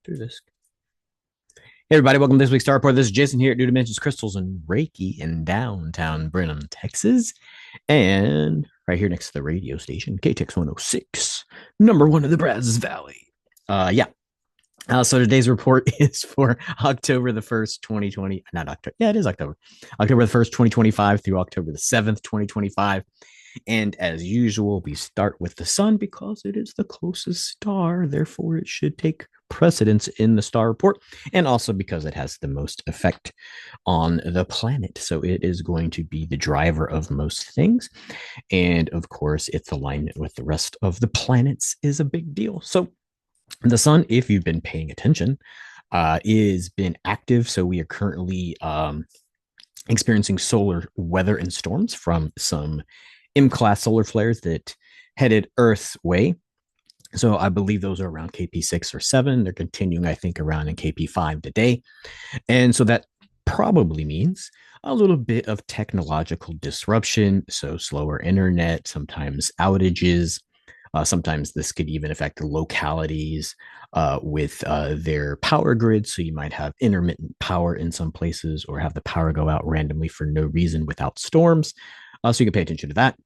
through this. Hey everybody, welcome to this week's Star Report. This is Jason here at New Dimensions Crystals and Reiki in downtown Brenham, Texas. And right here next to the radio station, KTX 106, number one in the Brazos Valley. Yeah. So today's report is for October the 1st, 2020. Not October. Yeah, it is October. October the 1st, 2025 through October the 7th, 2025. And as usual, we start with the sun because it is the closest star. Therefore, it should take precedence in the star report. And also because it has the most effect on the planet. So it is going to be the driver of most things. And of course, its alignment with the rest of the planets is a big deal. So the sun, if you've been paying attention, is been active. So we are currently experiencing solar weather and storms from some M-class solar flares that headed Earth's way. So I believe those are around KP6 or 7. They're continuing, I think, around in KP5 today. And so that probably means a little bit of technological disruption. So slower internet, sometimes outages. Sometimes this could even affect the localities with their power grid. So you might have intermittent power in some places or have the power go out randomly for no reason without storms. So you can pay attention to that.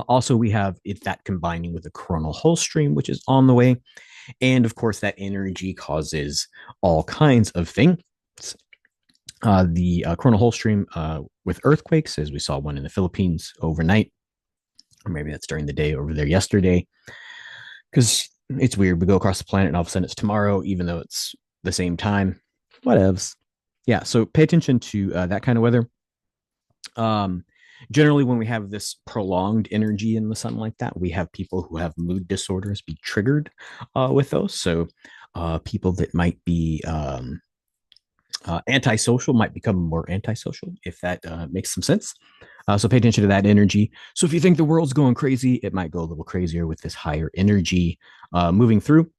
Also, we have that combining with the coronal hole stream, which is on the way. And of course, that energy causes all kinds of things. The coronal hole stream with earthquakes, as we saw one in the Philippines overnight, or maybe that's during the day over there yesterday, because it's weird. We go across the planet and all of a sudden it's tomorrow, even though it's the same time. Whatevs. Yeah, so pay attention to that kind of weather. Generally, when we have this prolonged energy in the sun like that, we have people who have mood disorders be triggered with those. So people that might be antisocial might become more antisocial, if that makes some sense. So pay attention to that energy. So if you think the world's going crazy, it might go a little crazier with this higher energy moving through.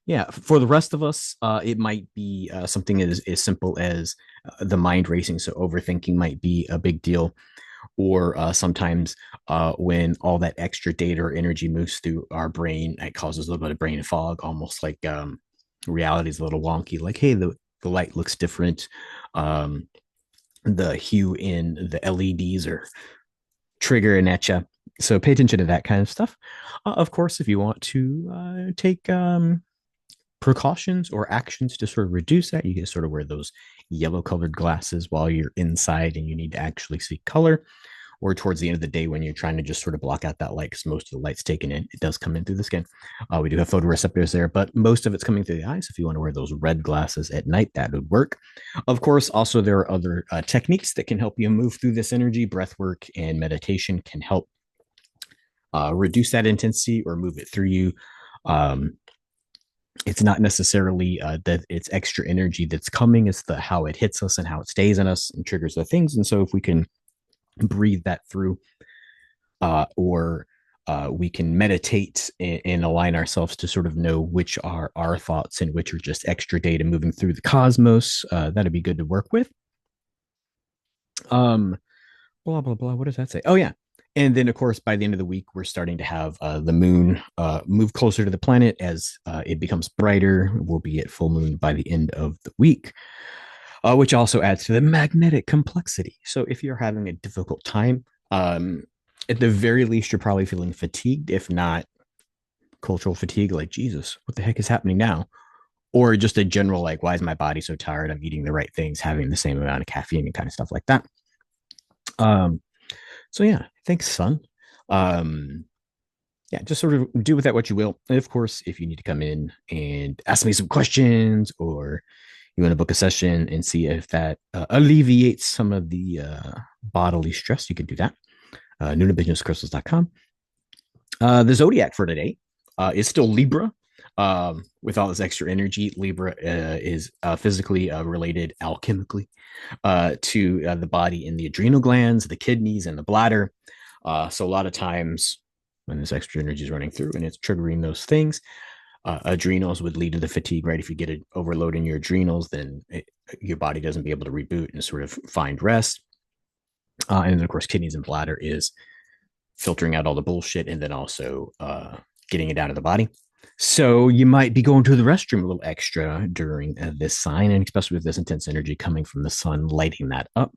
Yeah, for the rest of us, it might be something as simple as the mind racing. So overthinking might be a big deal. Or sometimes when all that extra data or energy moves through our brain, it causes a little bit of brain fog, almost like reality is a little wonky. Like, hey, the light looks different. The hue in the LEDs are triggering at you. So pay attention to that kind of stuff. Of course, if you want to take precautions or actions to sort of reduce that, you can sort of wear those yellow colored glasses while you're inside and you need to actually see color, or towards the end of the day when you're trying to just sort of block out that light, because most of the light's taken in. It does come in through the skin. We do have photoreceptors there, but most of it's coming through the eyes. If you want to wear those red glasses at night, that would work. Of course, also there are other techniques that can help you move through this energy. Breath work and meditation can help reduce that intensity or move it through you. It's not necessarily that it's extra energy that's coming. It's the how it hits us and how it stays in us and triggers the things. And so if we can breathe that through, or we can meditate and align ourselves to sort of know which are our thoughts and which are just extra data moving through the cosmos. That'd be good to work with. Um, blah blah blah. What does that say? Oh yeah. And then, of course, by the end of the week, we're starting to have the moon move closer to the planet as it becomes brighter. We'll be at full moon by the end of the week, which also adds to the magnetic complexity. So if you're having a difficult time, at the very least, you're probably feeling fatigued, if not cultural fatigue, like, Jesus, what the heck is happening now? Or just a general, like, why is my body so tired? I'm eating the right things, having the same amount of caffeine and kind of stuff like that. Um, so yeah, thanks, son. Um, yeah, just sort of do with that what you will. And of course, if you need to come in and ask me some questions, or you want to book a session and see if that alleviates some of the bodily stress, you can do that. NunaBusinessCrystals.com. The zodiac for today is still Libra. With all this extra energy, Libra is physically related alchemically to the body and the adrenal glands, the kidneys, and the bladder. So a lot of times when this extra energy is running through and it's triggering those things, adrenals would lead to the fatigue, right? If you get an overload in your adrenals, then your body doesn't be able to reboot and sort of find rest. And then, of course, kidneys and bladder is filtering out all the bullshit and then also getting it out of the body. So you might be going to the restroom a little extra during this sign, and especially with this intense energy coming from the sun, lighting that up.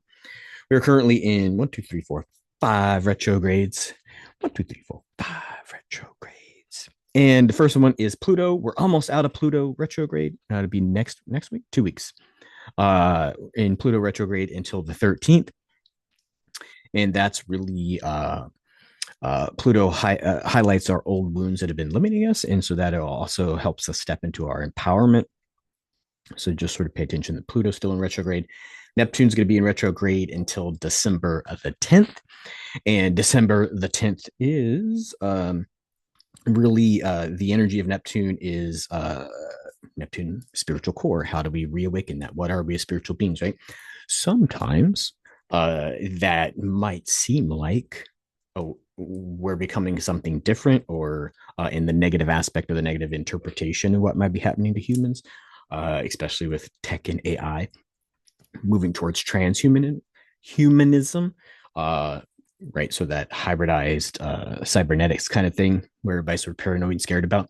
We're currently in one, two, three, four, five retrogrades. One, two, three, four, five retrogrades. And the first one is Pluto. We're almost out of Pluto retrograde. It'll be next week, 2 weeks. In Pluto retrograde until the 13th. And that's really Pluto highlights our old wounds that have been limiting us. And so that also helps us step into our empowerment. So just sort of pay attention that Pluto's still in retrograde. Neptune's going to be in retrograde until December the 10th. And December the 10th is really the energy of Neptune is Neptune, spiritual core. How do we reawaken that? What are we as spiritual beings, right? Sometimes that might seem like, oh, we're becoming something different, or in the negative aspect or the negative interpretation of what might be happening to humans, especially with tech and AI moving towards transhumanism, right? So that hybridized cybernetics kind of thing, where everybody's sort of paranoid and scared about.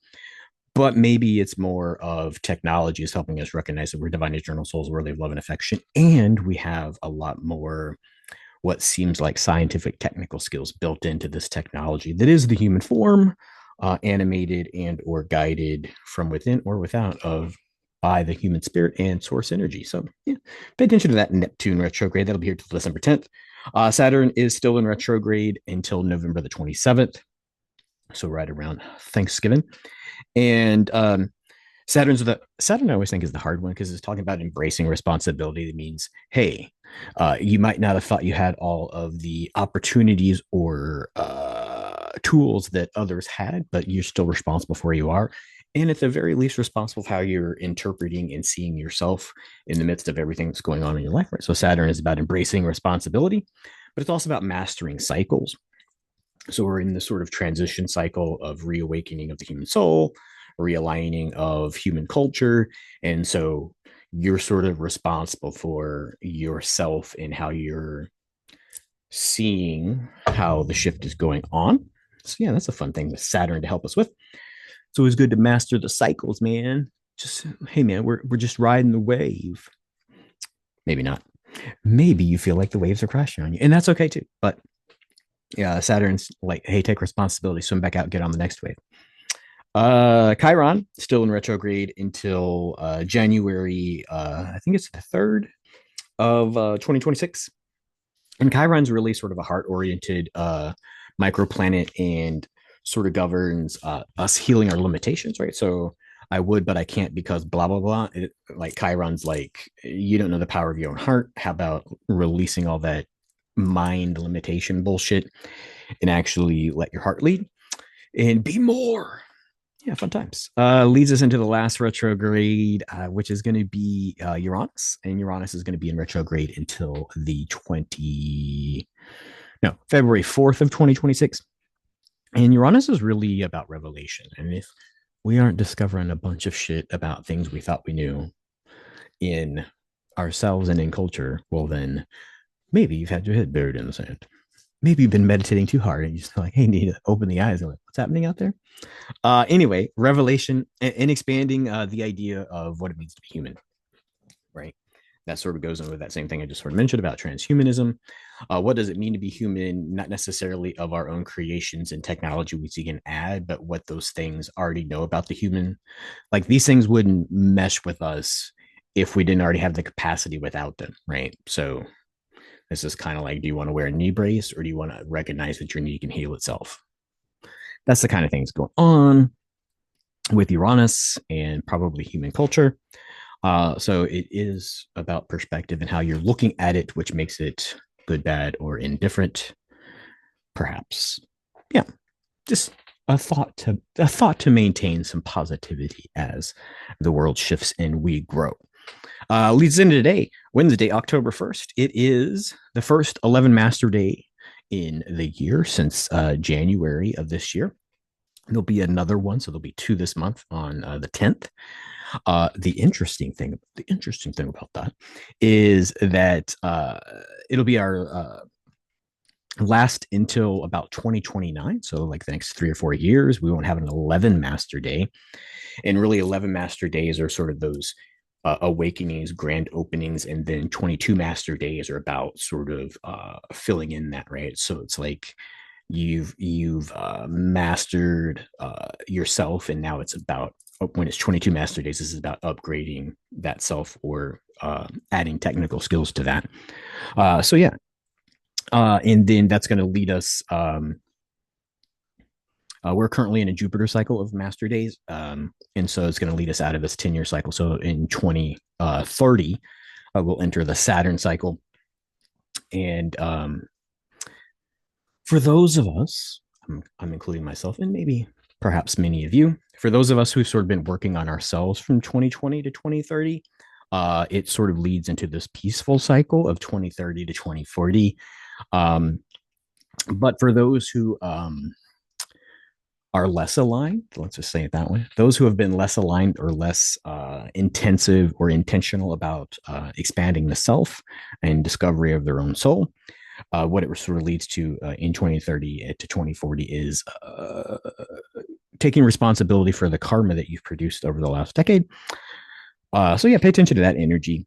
But maybe it's more of technology is helping us recognize that we're divine eternal souls worthy of love and affection, and we have a lot more what seems like scientific technical skills built into this technology that is the human form, animated and or guided from within or without of by the human spirit and source energy. So yeah, pay attention to that Neptune retrograde. That'll be here till December 10th. Saturn is still in retrograde until November the 27th. So right around Thanksgiving. And Saturn, I always think is the hard one because it's talking about embracing responsibility. That means, hey, you might not have thought you had all of the opportunities or tools that others had, but you're still responsible for where you are. And at the very least, responsible for how you're interpreting and seeing yourself in the midst of everything that's going on in your life. Right. So Saturn is about embracing responsibility, but it's also about mastering cycles. So we're in this sort of transition cycle of reawakening of the human soul, realigning of human culture. And so you're sort of responsible for yourself and how you're seeing how the shift is going on. So yeah, that's a fun thing with Saturn to help us with. It's always good to master the cycles, man. Just hey man, we're just riding the wave. Maybe not. Maybe you feel like the waves are crashing on you, and that's okay too. But yeah, Saturn's like, hey, take responsibility, swim back out, get on the next wave. Chiron still in retrograde until January. I think it's the 3rd of 2026. And Chiron's really sort of a heart-oriented microplanet and sort of governs us healing our limitations, right? So I would, but I can't because blah blah blah. Like Chiron's like, you don't know the power of your own heart. How about releasing all that mind limitation bullshit and actually let your heart lead and be more? Yeah, fun times. Leads us into the last retrograde, which is going to be Uranus, and Uranus is going to be in retrograde until the February 4th of 2026. And Uranus is really about revelation. And if we aren't discovering a bunch of shit about things we thought we knew in ourselves and in culture, well, then maybe you've had your head buried in the sand. Maybe you've been meditating too hard and you're just like, hey, need to open the eyes and like, what's happening out there? Anyway, revelation and expanding the idea of what it means to be human, right? That sort of goes on with that same thing I just sort of mentioned about transhumanism. What does it mean to be human? Not necessarily of our own creations and technology we can add, but what those things already know about the human. Like these things wouldn't mesh with us if we didn't already have the capacity without them, right? So this is kind of like, do you want to wear a knee brace or do you want to recognize that your knee can heal itself? That's the kind of things going on with Uranus and probably human culture. So it is about perspective and how you're looking at it, which makes it good, bad, or indifferent, perhaps. Yeah, just a thought to maintain some positivity as the world shifts and we grow. Leads into today, Wednesday, October 1st. It is the first 11 master day in the year since January of this year. There'll be another one, so there'll be 2 this month on the 10th. The interesting thing about that is that it'll be our last until about 2029. So, like the next 3 or 4 years, we won't have an 11 master day. And really, 11 master days are sort of those awakenings, grand openings, and then 22 master days are about sort of filling in that, right? So it's like you've mastered yourself, and now it's about when it's 22 master days, this is about upgrading that self or adding technical skills to that. So yeah, and then that's going to lead us. We're currently in a Jupiter cycle of master days, and so it's going to lead us out of this 10-year cycle. So in 2030, we'll enter the Saturn cycle, and for those of us, I'm including myself, and maybe perhaps many of you, for those of us who've sort of been working on ourselves from 2020 to 2030, it sort of leads into this peaceful cycle of 2030 to 2040. Um, but for those who are less aligned, let's just say it that way, those who have been less aligned or less intensive or intentional about expanding the self and discovery of their own soul, what it sort of leads to in 2030 to 2040 is taking responsibility for the karma that you've produced over the last decade. So yeah, pay attention to that energy.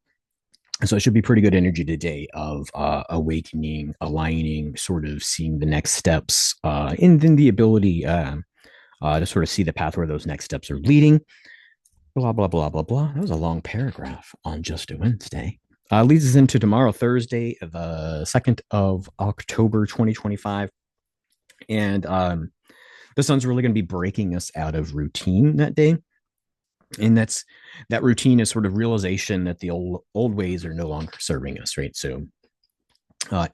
So it should be pretty good energy today of awakening, aligning, sort of seeing the next steps, and then the ability to sort of see the path where those next steps are leading. Blah, blah, blah, blah, blah. That was a long paragraph on just a Wednesday. Leads us into tomorrow, Thursday, the 2nd of October, 2025. And the sun's really going to be breaking us out of routine that day. And that routine is sort of realization that the old ways are no longer serving us, right? So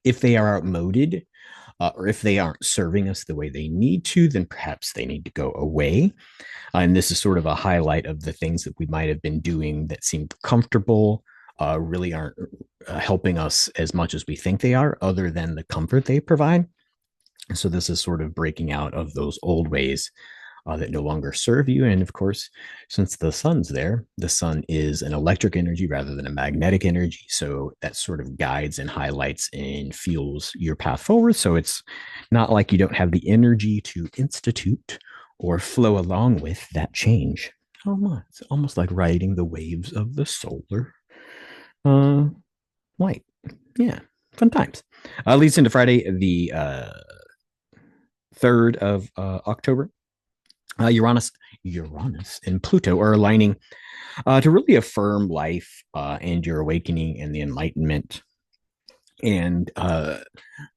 if they are outmoded, or if they aren't serving us the way they need to, then perhaps they need to go away. And this is sort of a highlight of the things that we might have been doing that seemed comfortable, really aren't helping us as much as we think they are, other than the comfort they provide. So this is sort of breaking out of those old ways that no longer serve you. And of course, since the sun's there, the sun is an electric energy rather than a magnetic energy. So that sort of guides and highlights and fuels your path forward. So it's not like you don't have the energy to institute or flow along with that change. Oh my, it's almost like riding the waves of the solar uh, light. Yeah, fun times. Leads into Friday, the 3rd of October. Uranus and Pluto are aligning to really affirm life and your awakening and the enlightenment, and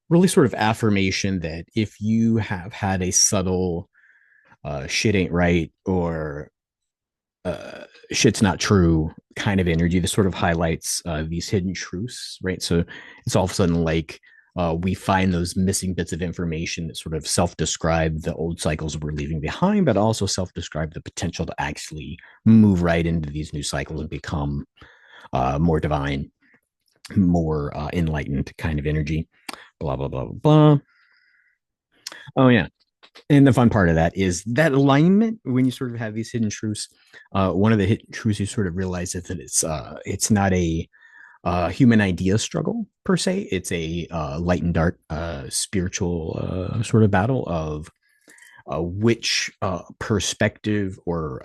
really sort of affirmation that if you have had a subtle shit ain't right or shit's not true kind of energy, this sort of highlights these hidden truths, right? So it's all of a sudden like we find those missing bits of information that sort of self-describe the old cycles we're leaving behind, but also self-describe the potential to actually move right into these new cycles and become more divine, more enlightened kind of energy. Blah blah blah blah. Oh yeah, and the fun part of that is that alignment when you sort of have these hidden truths. One of the hidden truths you sort of realize is that it's not a human idea struggle per se. It's a light and dark spiritual sort of battle of which perspective or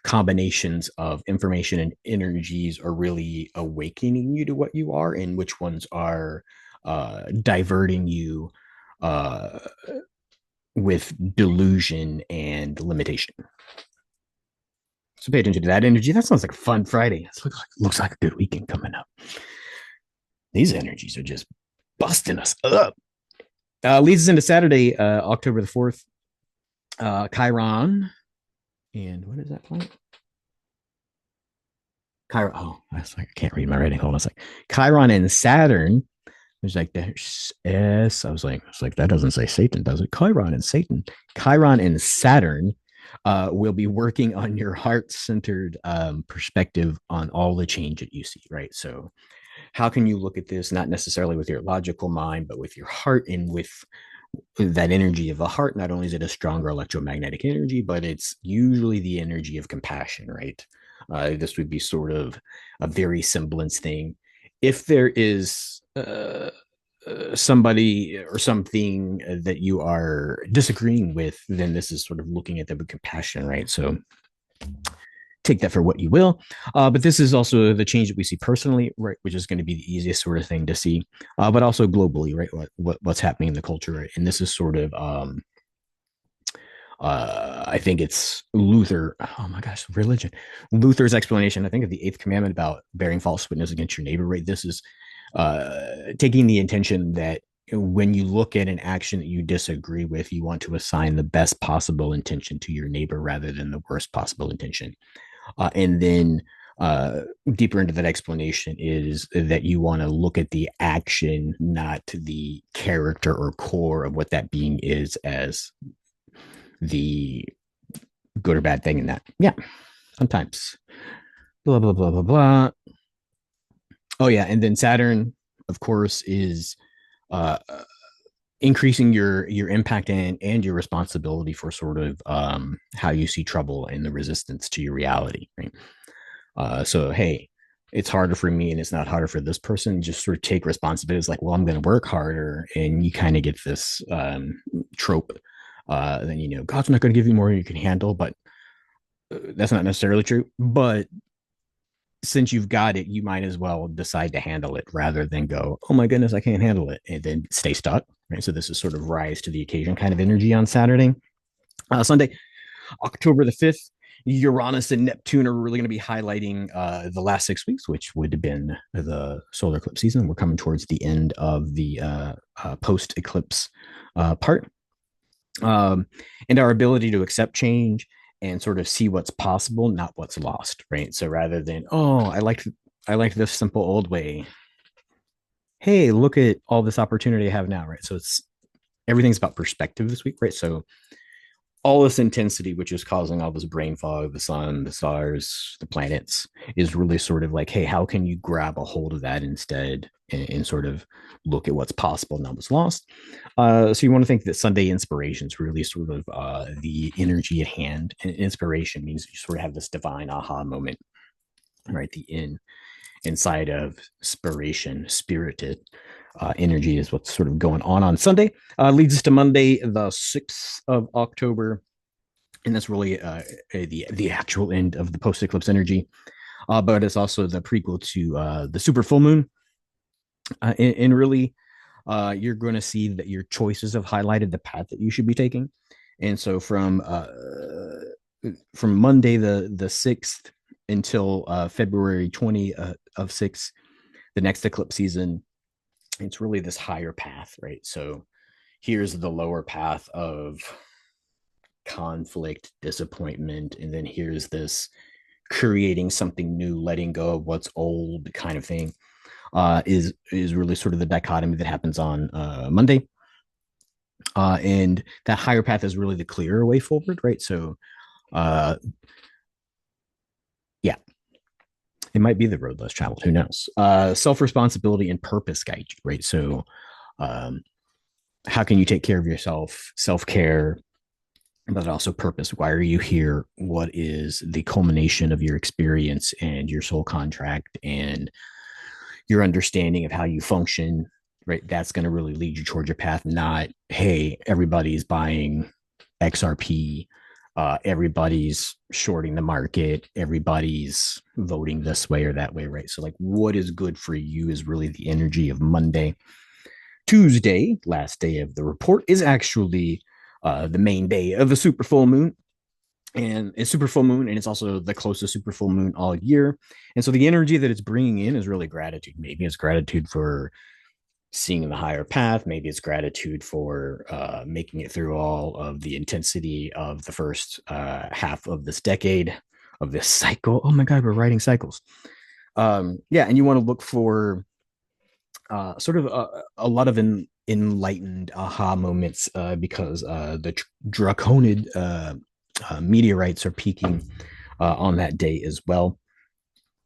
combinations of information and energies are really awakening you to what you are, and which ones are diverting you uh, with delusion and limitation. So pay attention to that energy. That sounds like a fun Friday. It looks like a good weekend coming up. These energies are just busting us up. Leads us into Saturday, October the 4th. Chiron. And what is that planet? Chiron. Oh, I can't read my writing. Hold on a sec. Chiron and Saturn. There's like there's S. I was like, that doesn't say Satan, does it? Chiron and Satan. Chiron and Saturn will be working on your heart-centered perspective on all the change that you see, right? So how can you look at this not necessarily with your logical mind, but with your heart and with that energy of the heart? Not only is it a stronger electromagnetic energy, but it's usually the energy of compassion, right? This would be sort of a very semblance thing. If there is somebody or something that you are disagreeing with, then this is sort of looking at them with compassion, right? So take that for what you will. But this is also the change that we see personally, right? Which is going to be the easiest sort of thing to see, but also globally, right? What's happening in the culture, right? And this is sort of I think it's Luther. Oh my gosh, religion. Luther's explanation, I think, of the eighth commandment about bearing false witness against your neighbor. Right. This is taking the intention that when you look at an action that you disagree with, you want to assign the best possible intention to your neighbor rather than the worst possible intention. And then deeper into that explanation is that you want to look at the action, not the character or core of what that being is, as the good or bad thing in that. Yeah, sometimes. Blah, blah, blah, blah, blah. Oh, yeah. And then Saturn, of course, is uh, increasing your impact and your responsibility for sort of how you see trouble and the resistance to your reality. Right. So, hey, it's harder for me and it's not harder for this person. Just sort of take responsibility. It's like, well, I'm going to work harder. And you kind of get this trope. Then, God's not going to give you more than you can handle, but that's not necessarily true. But since you've got it, you might as well decide to handle it rather than go, oh my goodness, I can't handle it, and then stay stuck. Right. So this is sort of rise to the occasion kind of energy on Saturday. Sunday, October the 5th, Uranus and Neptune are really going to be highlighting the last 6 weeks, which would have been the solar eclipse season. We're coming towards the end of the post eclipse part. And our ability to accept change and sort of see what's possible, not what's lost, right? So rather than, oh, I like this simple old way. Hey, look at all this opportunity I have now, right? So it's everything's about perspective this week, right? So all this intensity, which is causing all this brain fog, the sun, the stars, the planets, is really sort of like, hey, how can you grab a hold of that instead and sort of look at what's possible, not what's lost? So you want to think that Sunday inspiration is really sort of the energy at hand. And inspiration means you sort of have this divine aha moment, right? Inside of inspiration, spirited energy is what's sort of going on Sunday. Leads us to Monday, the 6th of October. And that's really the actual end of the post eclipse energy. But it's also the prequel to the super full moon. And really, you're going to see that your choices have highlighted the path that you should be taking. And so from Monday the 6th until February 20 of 6, the next eclipse season, it's really this higher path, right? So here's the lower path of conflict, disappointment, and then here's this creating something new, letting go of what's old kind of thing. Is really sort of the dichotomy that happens on Monday. And that higher path is really the clearer way forward, right? So yeah, it might be the road less traveled. Who knows? Self-responsibility and purpose guide you, right? So how can you take care of yourself? Self-care, but also purpose. Why are you here? What is the culmination of your experience and your soul contract and your understanding of how you function, right? That's going to really lead you towards your path, not, hey, everybody's buying XRP, everybody's shorting the market, everybody's voting this way or that way, right? So, like, what is good for you is really the energy of Monday. Tuesday, last day of the report, is actually the main day of the super full moon. And it's super full moon, and it's also the closest super full moon all year. And so the energy that it's bringing in is really gratitude. Maybe it's gratitude for seeing the higher path. Maybe it's gratitude for making it through all of the intensity of the first half of this decade, of this cycle. Oh my God, we're writing cycles. Yeah, and you want to look for sort of a lot of enlightened aha moments because the draconid meteorites are peaking on that day as well.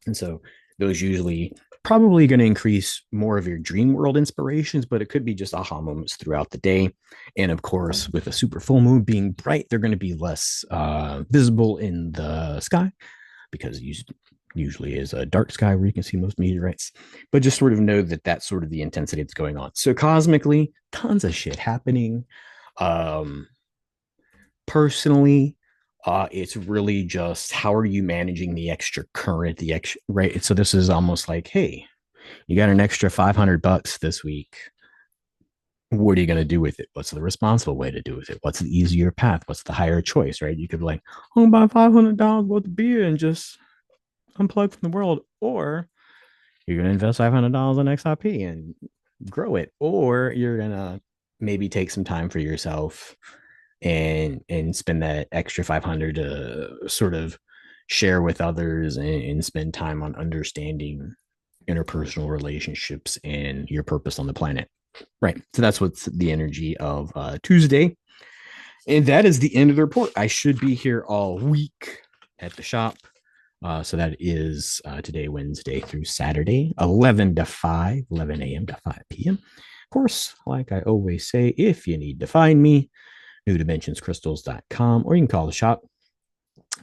And so those usually probably going to increase more of your dream world inspirations, but it could be just aha moments throughout the day. And of course, with a super full moon being bright, they're going to be less visible in the sky because you usually is a dark sky where you can see most meteorites, but just sort of know that that's sort of the intensity that's going on. So cosmically, tons of shit happening. Um, Personally, it's really just how are you managing the extra current, the extra right. So this is almost like, hey, you got an extra $500 this week. What are you going to do with it? What's the responsible way to do with it? What's the easier path? What's the higher choice? Right? You could be like, oh, buy $500 worth of beer and just unplug from the world, or you're going to invest $500 in XIP and grow it, or you're going to maybe take some time for yourself and spend that extra 500 to sort of share with others and spend time on understanding interpersonal relationships and your purpose on the planet. Right. So that's what's the energy of Tuesday. And that is the end of the report. I should be here all week at the shop. So that is today, Wednesday through Saturday, 11 to 5, 11 a.m. to 5 p.m. Of course, like I always say, if you need to find me, newdimensionscrystals.com, or you can call the shop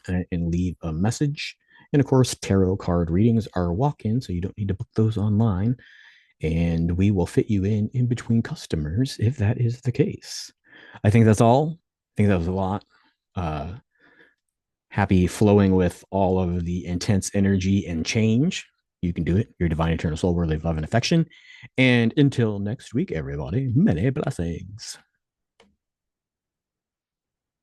and leave a message. And of course, tarot card readings are walk-in, so you don't need to book those online. And we will fit you in between customers if that is the case. I think that's all. I think that was a lot. Uh, Happy flowing with all of the intense energy and change. You can do it. Your divine eternal soul, worthy of love and affection. And until next week, everybody, many blessings.